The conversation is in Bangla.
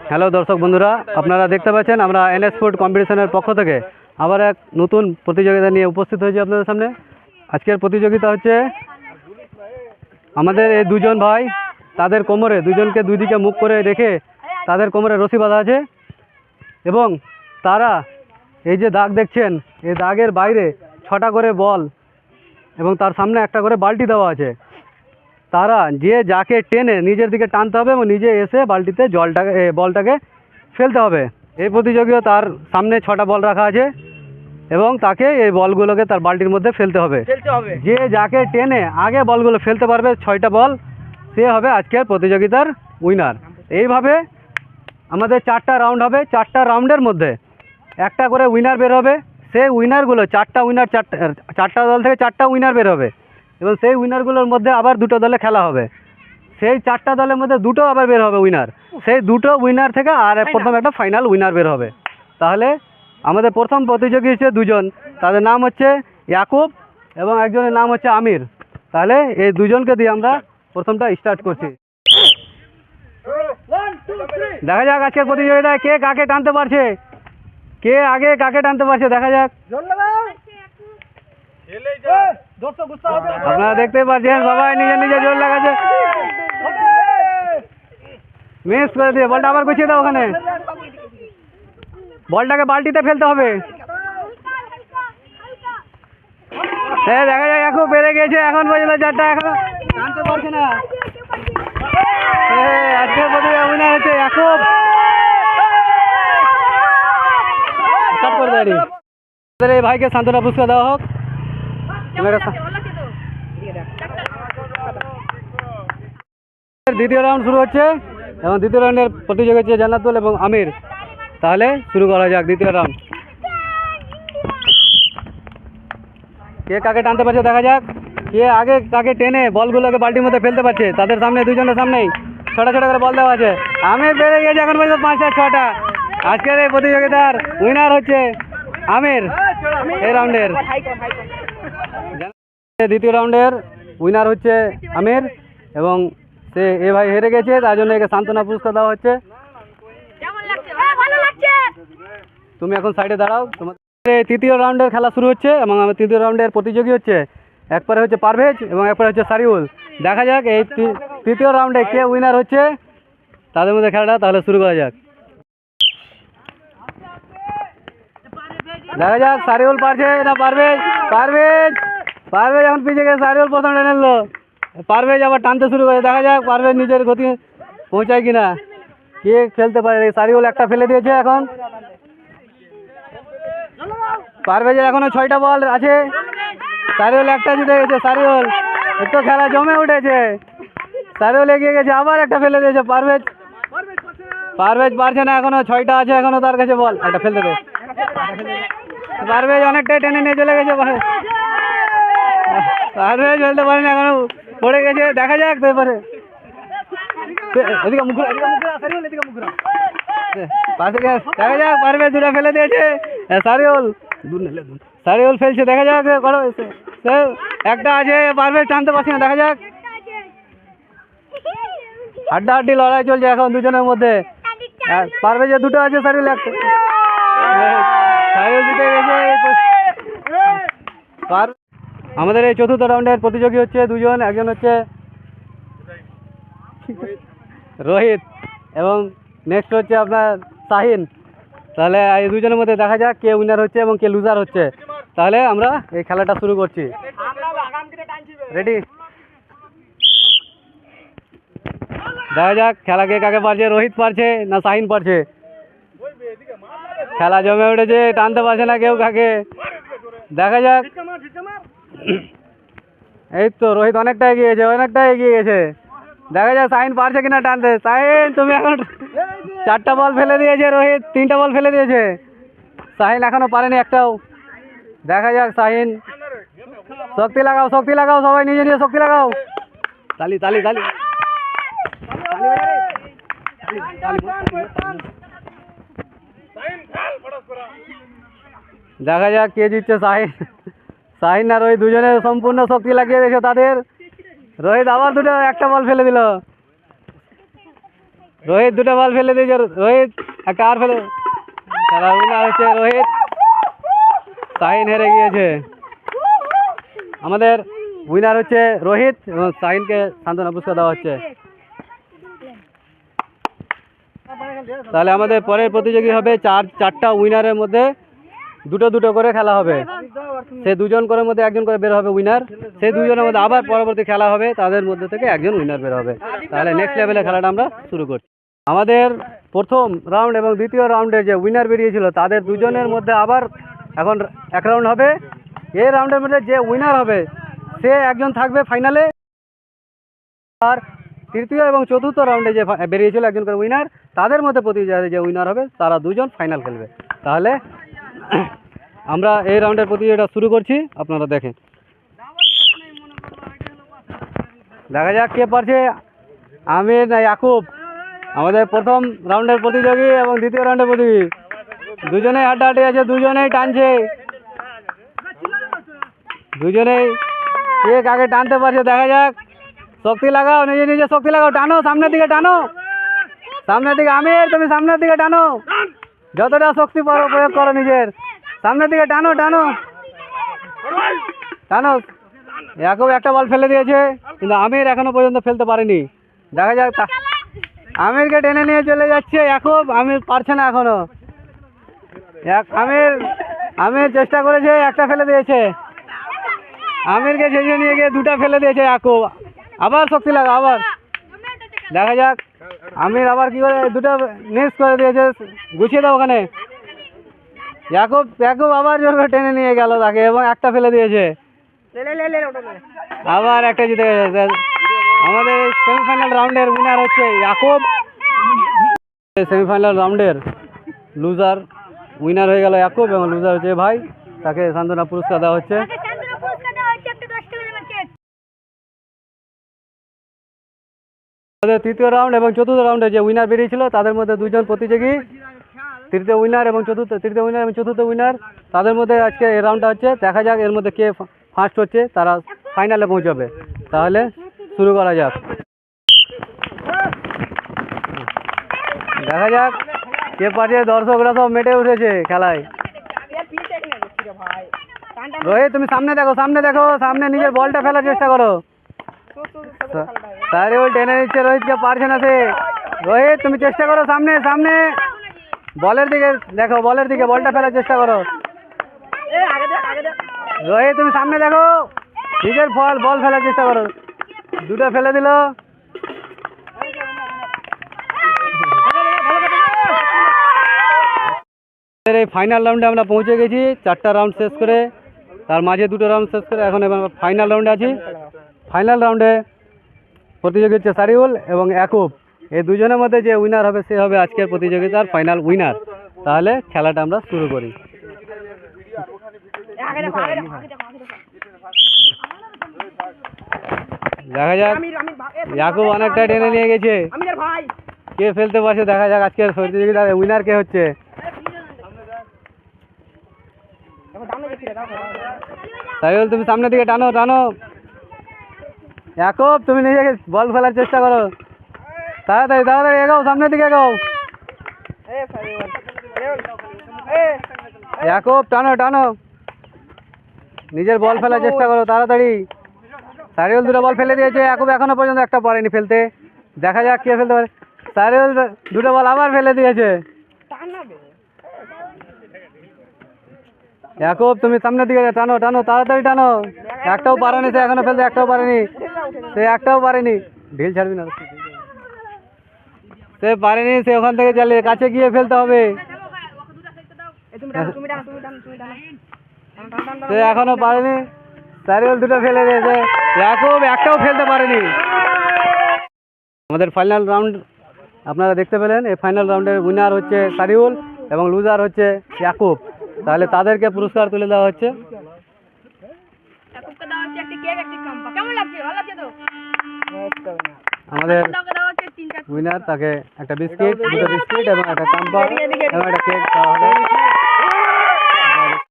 হ্যালো দর্শক বন্ধুরা, আপনারা দেখতে পাচ্ছেন আমরা এনএস ফুড কম্পিটিশনের পক্ষ থেকে আবার এক নতুন প্রতিযোগিতা নিয়ে উপস্থিত হয়েছি আপনাদের সামনে। আজকের প্রতিযোগিতা হচ্ছে আমাদের এই দুজন ভাই, তাদের কোমরে দুজনকে দুই দিকে মুখ করে রেখে তাদের কোমরে রশি বাঁধা আছে এবং তারা এই যে দাগ দেখছেন, এই দাগের বাইরে 6টা করে বল এবং তার সামনে একটা করে বালতি দেওয়া আছে। তারা যে যাকে টেনে নিজের দিকে টানতে হবে এবং নিজে এসে বালতিতে বলটাকে ফেলতে হবে। এই প্রতিযোগিতা তার সামনে 6টা বল রাখা আছে এবং তাকে এই বলগুলোকে তার বালতির মধ্যে ফেলতে হবে। যে যাকে টেনে আগে বলগুলো ফেলতে পারবে 6টা বল, সে হবে আজকের প্রতিযোগিতার উইনার। এইভাবে আমাদের 4টা রাউন্ড হবে। 4টা রাউন্ডের মধ্যে একটা করে উইনার বের হবে। সেই উইনারগুলো 4টা দল থেকে 4টা উইনার বের হবে এবং সেই উইনারগুলোর মধ্যে আবার 2টো দলে খেলা হবে। সেই 4টা দলের মধ্যে 2টো আবার বের হবে উইনার। সেই 2টো উইনার থেকে আর প্রথম একটা ফাইনাল উইনার বের হবে। তাহলে আমাদের প্রথম প্রতিযোগী হচ্ছে দুজন, তাদের নাম হচ্ছে ইয়াকুব এবং একজনের নাম হচ্ছে আমির। তাহলে এই দুজনকে দিয়ে আমরা প্রথমটা স্টার্ট করছি। দেখা যাক আজকের প্রতিযোগিতায় কে কাকে টানতে পারছে, কে আগে কাকে টানতে পারছে দেখা যাক। আপনারা দেখতে পাচ্ছেন সবাই নিজে নিজে জোর লাগাচ্ছে। মিস করে দিয়ে বলটা আবার গুছিয়ে দাও। ওখানে বলটাকে বালতিতে ফেলতে হবে। হ্যাঁ দেখা যায় এখন বেড়ে গেছে, এখন পর্যন্ত 4টা এখন টানতে পারছে না। আজকের প্রতিযোগিতা উইনার হচ্ছে ইয়াকুব। স্টার্ট করে দেয় এই ভাইকে সান্ত্বনা পুরস্কার দেওয়া হোক। দ্বিতীয় রাউন্ড শুরু হচ্ছে এবং দ্বিতীয় রাউন্ডের প্রতিযোগী হচ্ছে জান্নাতুল এবং আমির। তাহলে শুরু করা যাক দ্বিতীয় রাউন্ড। কে কাকে টানতে পারছে দেখা যাক। কে আগে কাকে টেনে বলগুলোকে বালতির মধ্যে ফেলতে পারছে। তাদের সামনে দুজনের সামনেই ছোটা ছোটা করে বল দেওয়া আছে। আমির বেড়ে গেছে এখন পর্যন্ত 5টা 6টা। আজকের এই প্রতিযোগিতার উইনার হচ্ছে আমির। এই রাউন্ডের দ্বিতীয় রাউন্ডের উইনার হচ্ছে আমির এবং সে এ ভাই হেরে গেছে, তার জন্য একে সান্ত্বনা পুরস্কার দেওয়া হচ্ছে। তুমি এখন সাইডে দাঁড়াও। তোমার তৃতীয় রাউন্ডের খেলা শুরু হচ্ছে এবং আমার তৃতীয় রাউন্ডের প্রতিযোগী হচ্ছে একবারে হচ্ছে পারভেজ এবং একবারে হচ্ছে সারিউল। দেখা যাক এই তৃতীয় রাউন্ডে কে উইনার হচ্ছে তাদের মধ্যে খেলাটা। তাহলে শুরু করা যাক। দেখা যাক সারিউল পারছে না পারভেজ। পারভেজ পারভেজ এখন পিছিয়ে গেছে। সারিউল প্রথম টেনে নিল, পারভেজ আবার টানতে শুরু করে। দেখা যাক পারভেজ নিজের গতি পৌঁছায় কিনা, কে খেলতে পারে। সারিউল একটা ফেলে দিয়েছে। এখন পারভেজের এখনো 6টা বল আছে। সারিউল একটা জিতে গেছে। সারিউল একটু খেলা জমে উঠেছে। সারিউল এগিয়ে গেছে, আবার একটা ফেলে দিয়েছে। পারভেজ পারছে না, এখনো 6টা আছে এখনো তার কাছে বল। একটা ফেলতে দে। পারভেজ অনেকটাই টেনে নিয়ে চলে গেছে। পারভেজ ফেলতে পারেনি, এখনো পড়ে গেছে। দেখা যাক তারপরে এদিকে মুখ ঘুরা, দেখা যাক পারভেজ 2টা ফেলে দিয়েছে। সারিউল ফেলছে। দেখা যাক একটা আছে, পারভেজ টানতে পারছে না। দেখা যাক হাড্ডাহাড্ডি লড়াই চলছে এখন দুজনের মধ্যে। পারভেজের 2টো আছে, সারিউল একটা। সারিউল জিতে গেছে। আমাদের এই চতুর্থ রাউন্ডের প্রতিযোগী হচ্ছে দুজন, একজন হচ্ছে রোহিত এবং নেক্সট হচ্ছে আপনার শাহিন। তাহলে এই দুজনের মধ্যে দেখা যাক কে উইনার হচ্ছে এবং কে লুজার হচ্ছে। তাহলে আমরা এই খেলাটা শুরু করছি। রেডি? দেখা যাক খেলা কে কাকে পারছে। রোহিত পারছে না শাহিন পারছে। খেলা জমে উঠেছে, টানতে পারছে না কেউ কাকে। দেখা যাক। এই তো রোহিত অনেকটা এগিয়ে গেছে। দেখা যাক শাহিন পারছে কিনা টানতে। শাহিন তুমি এখন 4টা বল ফেলে দিয়েছে, রোহিত 3টা বল ফেলে দিয়েছে। শাহিন এখনো পারেনি একটাও। দেখা যাক শাহিন। শক্তি লাগাও, শক্তি লাগাও, সবাই নিজে নিজে শক্তি লাগাও। তালি তালি তালি। দেখা যাক কে জিতছে, শাহিন না রোহিত। দুজনে সম্পূর্ণ শক্তি লাগিয়ে দিয়েছে তাদের। রোহিত আবার একটা বল ফেলে দিল। রোহিত দুটো বল ফেলে দিয়েছে, রোহিত একটা আর ফেলে, খেলা উইনার হচ্ছে রোহিত। শাহিন হেরে গিয়েছে। আমাদের উইনার হচ্ছে রোহিত এবং শাহিনকে সান্ত্বনা পুরস্কার দেওয়া হচ্ছে। তাহলে আমাদের পরের প্রতিযোগী হবে চারটা উইনারের মধ্যে দুটো দুটো করে খেলা হবে। সে দুজন করে মধ্যে একজন করে বের হবে উইনার। সেই দুজনের মধ্যে আবার পরবর্তী খেলা হবে, তাদের মধ্যে থেকে একজন উইনার বের হবে। তাহলে নেক্সট লেভেলে খেলাটা আমরা শুরু করছি। আমাদের প্রথম রাউন্ড এবং দ্বিতীয় রাউন্ডে যে উইনার বেরিয়েছিল তাদের দুজনের মধ্যে আবার এখন এক রাউন্ড হবে। এই রাউন্ডের মধ্যে যে উইনার হবে সে একজন থাকবে ফাইনালে। আর তৃতীয় এবং চতুর্থ রাউন্ডে যে বেরিয়েছিল একজন করে উইনার, তাদের মধ্যে প্রতিযোগিতায় যে উইনার হবে তারা দুজন ফাইনাল খেলবে। তাহলে আমরা এই রাউন্ডের প্রতিযোগিতা শুরু করছি, আপনারা দেখেন। দেখা যাক কে পারছে, আমির না ইয়াকুব। আমাদের প্রথম রাউন্ডের প্রতিযোগী এবং দ্বিতীয় রাউন্ডের প্রতিযোগী দুজনেই হাড্ডাহাড্ডি আছে, দুজনেই টানছে, দুজনেই কে কাকে টানতে পারছে দেখা যাক। শক্তি লাগাও, নিজে নিজে শক্তি লাগাও, টানো সামনের দিকে, টানো সামনের দিকে। আমির তুমি সামনের দিকে টানো, যতটা শক্তি পারো প্রয়োগ করো নিজের, সামনের দিকে টানো টানো টানো। ইয়াকুব একটা বল ফেলে দিয়েছে, কিন্তু আমির এখনো পর্যন্ত ফেলতে পারেনি। দেখা যাক, আমিরকে টেনে নিয়ে চলে যাচ্ছে ইয়াকুব, আমির পারছে না এখনো। আমির চেষ্টা করেছে, একটা ফেলে দিয়েছে। আমিরকে ঝেঁঝে নিয়ে গিয়ে দুটা ফেলে দিয়েছে ইয়াকুব। আবার শক্তি লাগা, আবার দেখা যাক আমির আবার কি করে দুটো মিস করে দিয়েছে। গুছিয়ে দাও ওখানে। ইয়াকুব আবার জোর করে টেনে নিয়ে গেল তাকে এবং একটা ফেলে দিয়েছে, আবার একটা জিতে গেছে। আমাদের সেমিফাইনাল রাউন্ডের উইনার হচ্ছে ইয়াকুব। সেমিফাইনাল রাউন্ডের লুজার উইনার হয়ে গেল ইয়াকুব এবং লুজার হচ্ছে ভাই, তাকে সান্ত্বনা পুরস্কার দেওয়া হচ্ছে। আমাদের তৃতীয় রাউন্ড এবং চতুর্থ রাউন্ডে যে উইনার বেরিয়েছিল তাদের মধ্যে দুজন প্রতিযোগী, তৃতীয় উইনার এবং চতুর্থ উইনার, তাদের মধ্যে আজকে এই রাউন্ডটা হচ্ছে। দেখা যাক এর মধ্যে কে ফার্স্ট হচ্ছে, তারা ফাইনালে পৌঁছাবে। তাহলে শুরু করা যাক, দেখা যাক কে পারছে। দর্শকরা সব মেটে উঠেছে খেলায়। রোহিত তুমি সামনে দেখো, সামনে দেখো, সামনে নিজের বলটা ফেলার চেষ্টা করো। সারিউল টেনে নিচ্ছে, রোহিতকে পারছে না সে। রোহিত তুমি চেষ্টা করো, সামনে সামনে বলের দিকে দেখো, বলের দিকে বলটা ফেলার চেষ্টা করো। রোহিত তুমি সামনে দেখো, নিজের বল ফেলার চেষ্টা করো। দুটো ফেলে দিল। এই ফাইনাল রাউন্ডে আমরা পৌঁছে গেছি, চারটা রাউন্ড শেষ করে, তার মাঝে দুটো রাউন্ড শেষ করে এখন ফাইনাল রাউন্ডে আছি। ফাইনাল রাউন্ডে প্রতিযোগী হচ্ছে সারিউল এবং ইয়াকুব। এই দুজনের মধ্যে যে উইনার হবে সে হবে আজকের প্রতিযোগিতার ফাইনাল উইনার। তাহলে খেলাটা আমরা শুরু করি। দেখা যাক, ইয়াকুব অনেকটা টেনে নিয়ে গেছে, কে ফেলতে পারছে দেখা যাক আজকের প্রতিযোগিতার উইনার কে হচ্ছে। সারিউল তুমি সামনের দিকে টানো টানো। ইয়াকুব তুমি নিজেকে বল ফেলার চেষ্টা করো, তাড়াতাড়ি তাড়াতাড়ি এগাও, সামনের দিকে এগাও। ইয়াকুব টানো টানো, নিজের বল ফেলার চেষ্টা করো তাড়াতাড়ি। সারিউল দুটো বল ফেলে দিয়েছে, ইয়াকুব এখনো পর্যন্ত একটা পারেনি ফেলতে। দেখা যাক কে ফেলতে পারে। সারিউল দুটো বল আবার ফেলে দিয়েছে। ইয়াকুব তুমি সামনের দিকে টানো টানো, তাড়াতাড়ি টানো। একটাও পারেনি সে এখনো ফেলতে, একটাও পারেনি সে, একটাও পারেনি। ঢিল ছাড়বি না, সে পারেনি, সে ওখান থেকে চালিয়ে কাছে গিয়ে ফেলতে হবে। সে এখনো পারেনি, সারিউল দুটো ফেলে দিয়েছে, ইয়াকুব একটাও ফেলতে পারেনি। আমাদের ফাইনাল রাউন্ড আপনারা দেখতে পেলেন। এই ফাইনাল রাউন্ডের উইনার হচ্ছে সারিউল এবং লুজার হচ্ছে ইয়াকুব। তাহলে তাদেরকে পুরস্কার তুলে দেওয়া হচ্ছে। আমাদের উইনার তাকে একটা বিস্কিট, দুটো বিস্কিট এবং একটা কাম্পা এবং একটা কেক দেওয়া হবে।